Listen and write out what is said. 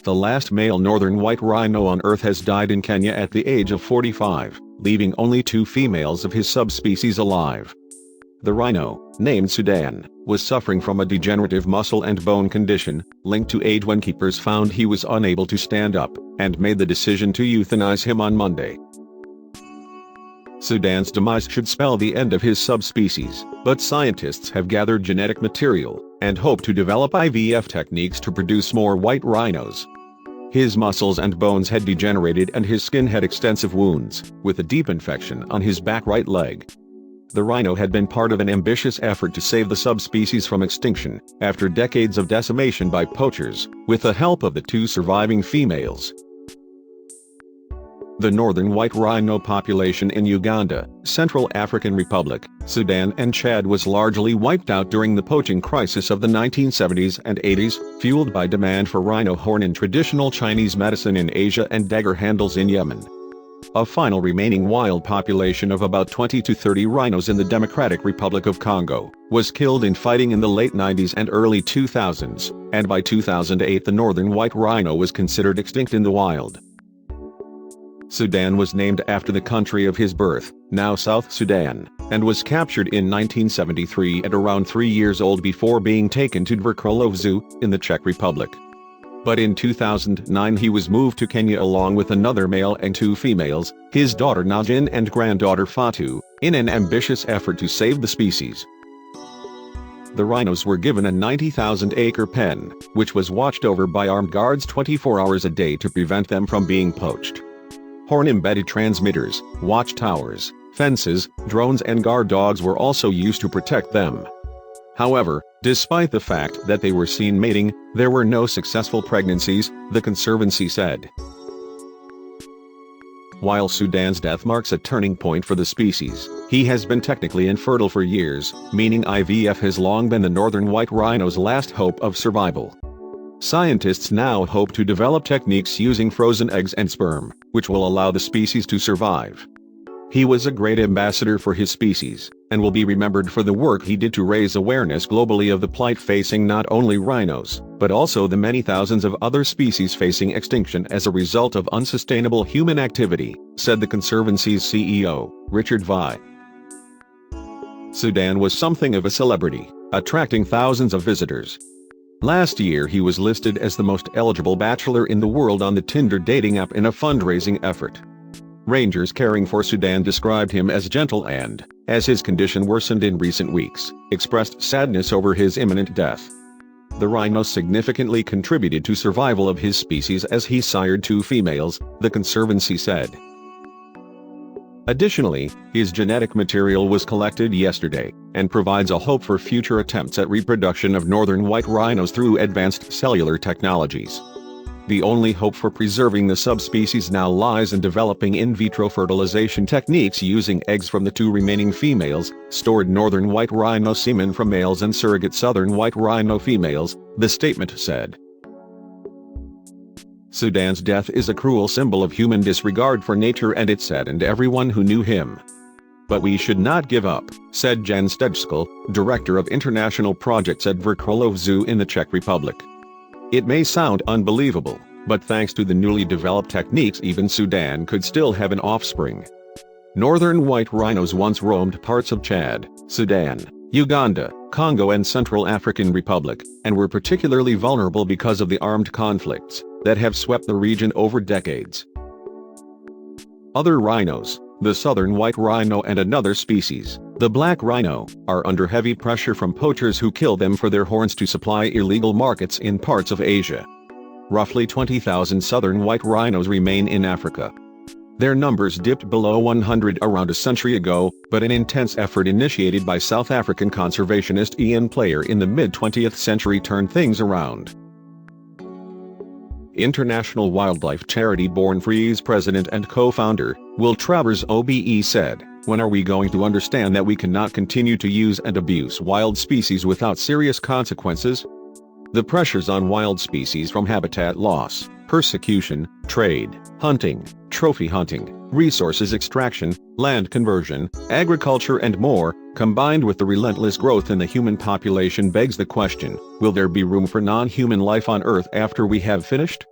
The last male northern white rhino on Earth has died in Kenya at the age of 45, leaving only 2 females of his subspecies alive. The rhino, named Sudan, was suffering from a degenerative muscle and bone condition, linked to age when keepers found he was unable to stand up, and made the decision to euthanize him on Monday. Sudan's demise should spell the end of his subspecies, but scientists have gathered genetic material, and hope to develop IVF techniques to produce more white rhinos. His muscles and bones had degenerated and his skin had extensive wounds, with a deep infection on his back right leg. The rhino had been part of an ambitious effort to save the subspecies from extinction, after decades of decimation by poachers, with the help of the 2 surviving females. The northern white rhino population in Uganda, Central African Republic, Sudan and Chad was largely wiped out during the poaching crisis of the 1970s and 80s, fueled by demand for rhino horn in traditional Chinese medicine in Asia and dagger handles in Yemen. A final remaining wild population of about 20 to 30 rhinos in the Democratic Republic of Congo was killed in fighting in the late 90s and early 2000s, and by 2008 the northern white rhino was considered extinct in the wild. Sudan was named after the country of his birth, now South Sudan, and was captured in 1973 at around 3 years old before being taken to Krkolov Zoo, in the Czech Republic. But in 2009 he was moved to Kenya along with another male and 2 females, his daughter Najin and granddaughter Fatu, in an ambitious effort to save the species. The rhinos were given a 90,000-acre pen, which was watched over by armed guards 24 hours a day to prevent them from being poached. Horn-embedded transmitters, watchtowers, fences, drones and guard dogs were also used to protect them. However, despite the fact that they were seen mating, there were no successful pregnancies, the Conservancy said. While Sudan's death marks a turning point for the species, he has been technically infertile for years, meaning IVF has long been the northern white rhino's last hope of survival. Scientists now hope to develop techniques using frozen eggs and sperm, which will allow the species to survive. He was a great ambassador for his species, and will be remembered for the work he did to raise awareness globally of the plight facing not only rhinos, but also the many thousands of other species facing extinction as a result of unsustainable human activity, said the Conservancy's CEO, Richard Vi. Sudan was something of a celebrity, attracting thousands of visitors. Last year he was listed as the most eligible bachelor in the world on the Tinder dating app in a fundraising effort. Rangers caring for Sudan described him as gentle and, as his condition worsened in recent weeks, expressed sadness over his imminent death. The rhino significantly contributed to survival of his species as he sired 2 females, the Conservancy said. Additionally, his genetic material was collected yesterday, and provides a hope for future attempts at reproduction of northern white rhinos through advanced cellular technologies. The only hope for preserving the subspecies now lies in developing in vitro fertilization techniques using eggs from the 2 remaining females, stored northern white rhino semen from males and surrogate southern white rhino females, the statement said. Sudan's death is a cruel symbol of human disregard for nature and it saddened everyone who knew him. But we should not give up, said Jan Stejskal, director of international projects at Krkolov Zoo in the Czech Republic. It may sound unbelievable, but thanks to the newly developed techniques even Sudan could still have an offspring. Northern white rhinos once roamed parts of Chad, Sudan, Uganda, Congo and Central African Republic, and were particularly vulnerable because of the armed conflicts that have swept the region over decades. Other rhinos, the southern white rhino and another species, the black rhino, are under heavy pressure from poachers who kill them for their horns to supply illegal markets in parts of Asia. Roughly 20,000 southern white rhinos remain in Africa. Their numbers dipped below 100 around a century ago, but an intense effort initiated by South African conservationist Ian Player in the mid-20th century turned things around. International wildlife charity Born Free's president and co-founder, Will Travers OBE said, "When are we going to understand that we cannot continue to use and abuse wild species without serious consequences? The pressures on wild species from habitat loss, persecution, trade, hunting, trophy hunting, resources extraction, land conversion, agriculture and more, combined with the relentless growth in the human population begs the question, will there be room for non-human life on Earth after we have finished?"